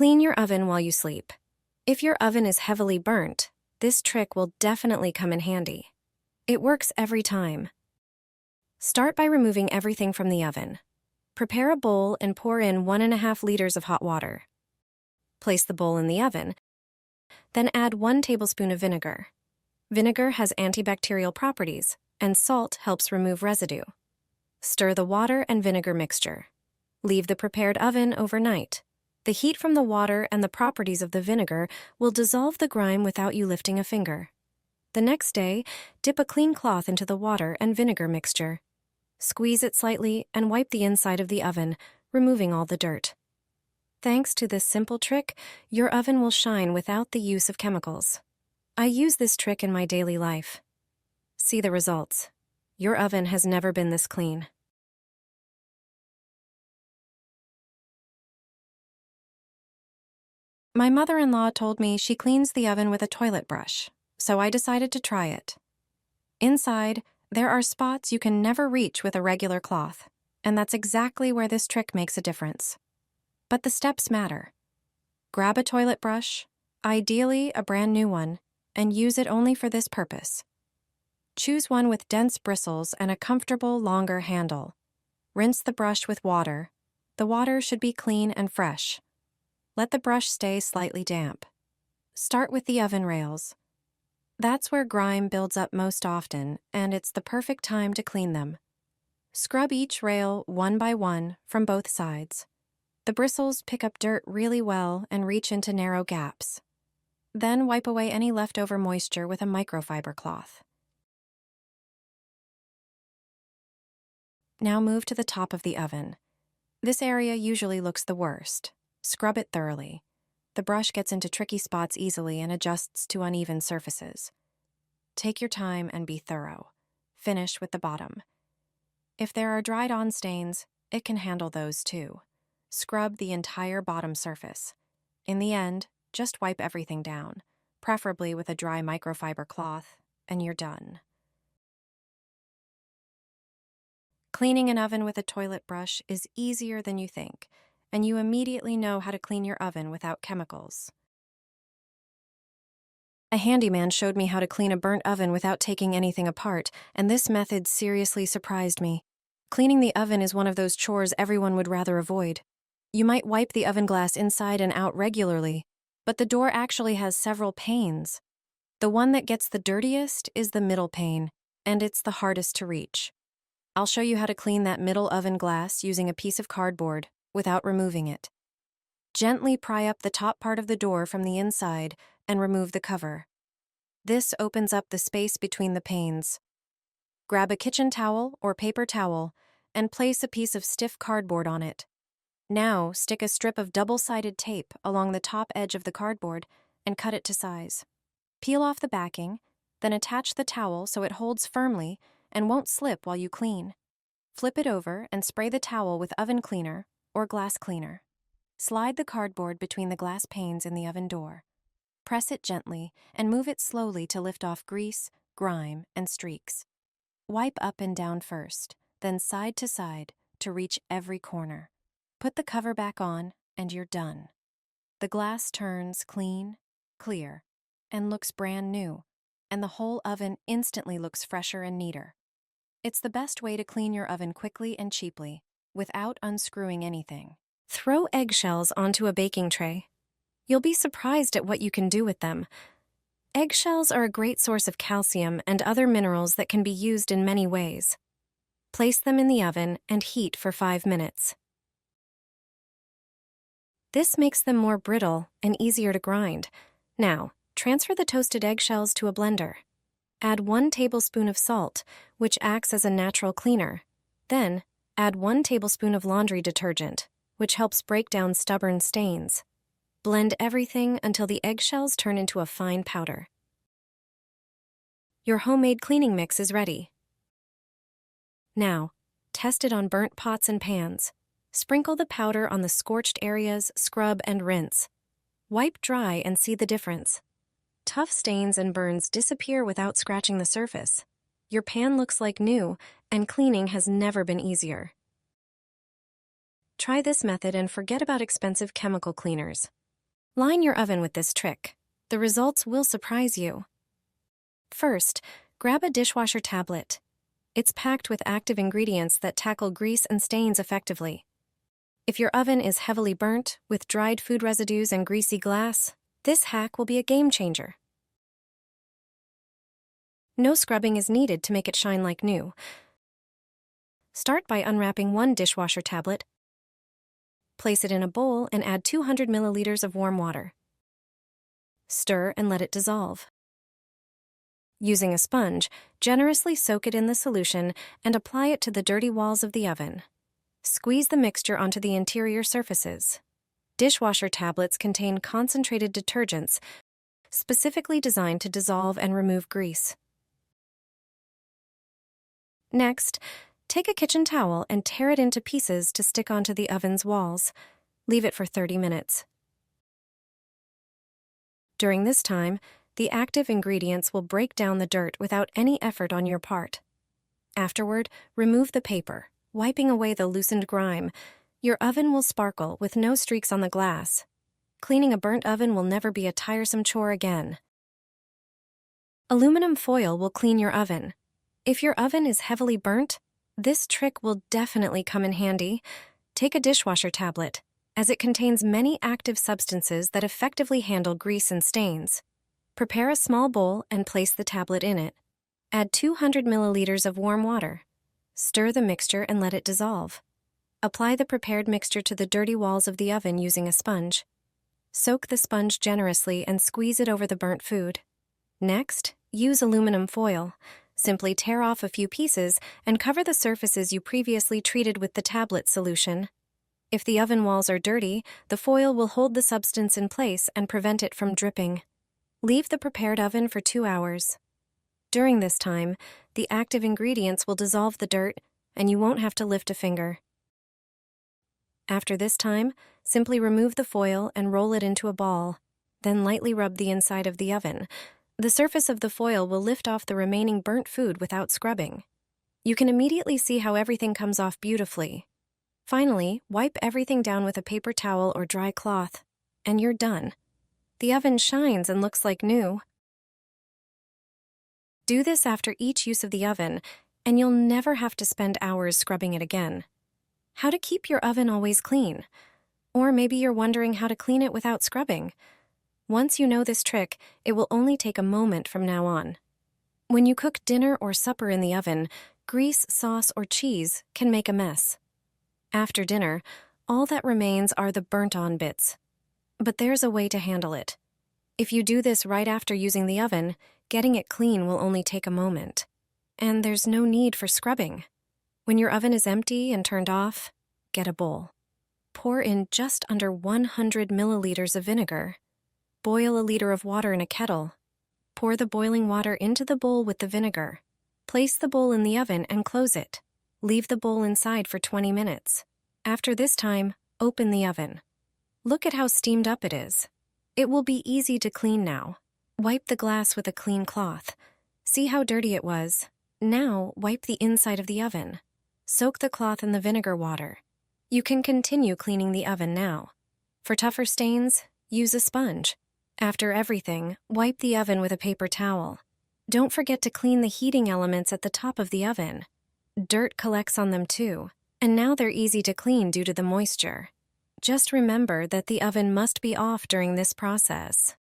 Clean your oven while you sleep. If your oven is heavily burnt, this trick will definitely come in handy. It works every time. Start by removing everything from the oven. Prepare a bowl and pour in 1.5 liters of hot water. Place the bowl in the oven. Then add 1 tablespoon of vinegar. Vinegar has antibacterial properties, and salt helps remove residue. Stir the water and vinegar mixture. Leave the prepared oven overnight. The heat from the water and the properties of the vinegar will dissolve the grime without you lifting a finger. The next day, dip a clean cloth into the water and vinegar mixture. Squeeze it slightly and wipe the inside of the oven, removing all the dirt. Thanks to this simple trick, your oven will shine without the use of chemicals. I use this trick in my daily life. See the results. Your oven has never been this clean. My mother-in-law told me she cleans the oven with a toilet brush, so I decided to try it. Inside, there are spots you can never reach with a regular cloth, and that's exactly where this trick makes a difference. But the steps matter. Grab a toilet brush, ideally a brand new one, and use it only for this purpose. Choose one with dense bristles and a comfortable, longer handle. Rinse the brush with water. The water should be clean and fresh. Let the brush stay slightly damp. Start with the oven rails. That's where grime builds up most often, and it's the perfect time to clean them. Scrub each rail one by one from both sides. The bristles pick up dirt really well and reach into narrow gaps. Then wipe away any leftover moisture with a microfiber cloth. Now move to the top of the oven. This area usually looks the worst. Scrub it thoroughly. The brush gets into tricky spots easily and adjusts to uneven surfaces. Take your time and be thorough. Finish with the bottom. If there are dried-on stains, it can handle those too. Scrub the entire bottom surface. In the end, just wipe everything down, preferably with a dry microfiber cloth, and you're done. Cleaning an oven with a toilet brush is easier than you think, and you immediately know how to clean your oven without chemicals. A handyman showed me how to clean a burnt oven without taking anything apart, and this method seriously surprised me. Cleaning the oven is one of those chores everyone would rather avoid. You might wipe the oven glass inside and out regularly, but the door actually has several panes. The one that gets the dirtiest is the middle pane, and it's the hardest to reach. I'll show you how to clean that middle oven glass using a piece of cardboard without removing it. Gently pry up the top part of the door from the inside and remove the cover. This opens up the space between the panes. Grab a kitchen towel or paper towel and place a piece of stiff cardboard on it. Now, stick a strip of double-sided tape along the top edge of the cardboard and cut it to size. Peel off the backing, then attach the towel so it holds firmly and won't slip while you clean. Flip it over and spray the towel with oven cleaner or glass cleaner. Slide the cardboard between the glass panes in the oven door. Press it gently and move it slowly to lift off grease, grime, and streaks. Wipe up and down first, then side to side to reach every corner. Put the cover back on, and you're done. The glass turns clean, clear, and looks brand new, and the whole oven instantly looks fresher and neater. It's the best way to clean your oven quickly and cheaply, without unscrewing anything. Throw eggshells onto a baking tray. You'll be surprised at what you can do with them. Eggshells are a great source of calcium and other minerals that can be used in many ways. Place them in the oven and heat for 5 minutes. This makes them more brittle and easier to grind. Now, transfer the toasted eggshells to a blender. Add 1 tablespoon of salt, which acts as a natural cleaner. Then, add 1 tablespoon of laundry detergent, which helps break down stubborn stains. Blend everything until the eggshells turn into a fine powder. Your homemade cleaning mix is ready. Now, test it on burnt pots and pans. Sprinkle the powder on the scorched areas, scrub, and rinse. Wipe dry and see the difference. Tough stains and burns disappear without scratching the surface. Your pan looks like new, and cleaning has never been easier. Try this method and forget about expensive chemical cleaners. Line your oven with this trick. The results will surprise you. First, grab a dishwasher tablet. It's packed with active ingredients that tackle grease and stains effectively. If your oven is heavily burnt, with dried food residues and greasy glass, this hack will be a game changer. No scrubbing is needed to make it shine like new. Start by unwrapping one dishwasher tablet. Place it in a bowl and add 200 milliliters of warm water. Stir and let it dissolve. Using a sponge, generously soak it in the solution and apply it to the dirty walls of the oven. Squeeze the mixture onto the interior surfaces. Dishwasher tablets contain concentrated detergents specifically designed to dissolve and remove grease. Next, take a kitchen towel and tear it into pieces to stick onto the oven's walls. Leave it for 30 minutes. During this time, the active ingredients will break down the dirt without any effort on your part. Afterward, remove the paper, wiping away the loosened grime. Your oven will sparkle with no streaks on the glass. Cleaning a burnt oven will never be a tiresome chore again. Aluminum foil will clean your oven. If your oven is heavily burnt, this trick will definitely come in handy. Take a dishwasher tablet, as it contains many active substances that effectively handle grease and stains. Prepare a small bowl and place the tablet in it. Add 200 milliliters of warm water. Stir the mixture and let it dissolve. Apply the prepared mixture to the dirty walls of the oven using a sponge. Soak the sponge generously and squeeze it over the burnt food. Next, use aluminum foil. Simply tear off a few pieces and cover the surfaces you previously treated with the tablet solution. If the oven walls are dirty, the foil will hold the substance in place and prevent it from dripping. Leave the prepared oven for 2 hours. During this time, the active ingredients will dissolve the dirt, and you won't have to lift a finger. After this time, simply remove the foil and roll it into a ball. Then lightly rub the inside of the oven. The surface of the foil will lift off the remaining burnt food without scrubbing. You can immediately see how everything comes off beautifully. Finally, wipe everything down with a paper towel or dry cloth, and you're done. The oven shines and looks like new. Do this after each use of the oven, and you'll never have to spend hours scrubbing it again. How to keep your oven always clean? Or maybe you're wondering how to clean it without scrubbing. Once you know this trick, it will only take a moment from now on. When you cook dinner or supper in the oven, grease, sauce, or cheese can make a mess. After dinner, all that remains are the burnt-on bits. But there's a way to handle it. If you do this right after using the oven, getting it clean will only take a moment. And there's no need for scrubbing. When your oven is empty and turned off, get a bowl. Pour in just under 100 milliliters of vinegar. Boil a liter of water in a kettle. Pour the boiling water into the bowl with the vinegar. Place the bowl in the oven and close it. Leave the bowl inside for 20 minutes. After this time, open the oven. Look at how steamed up it is. It will be easy to clean now. Wipe the glass with a clean cloth. See how dirty it was? Now, wipe the inside of the oven. Soak the cloth in the vinegar water. You can continue cleaning the oven now. For tougher stains, use a sponge. After everything, wipe the oven with a paper towel. Don't forget to clean the heating elements at the top of the oven. Dirt collects on them too, and now they're easy to clean due to the moisture. Just remember that the oven must be off during this process.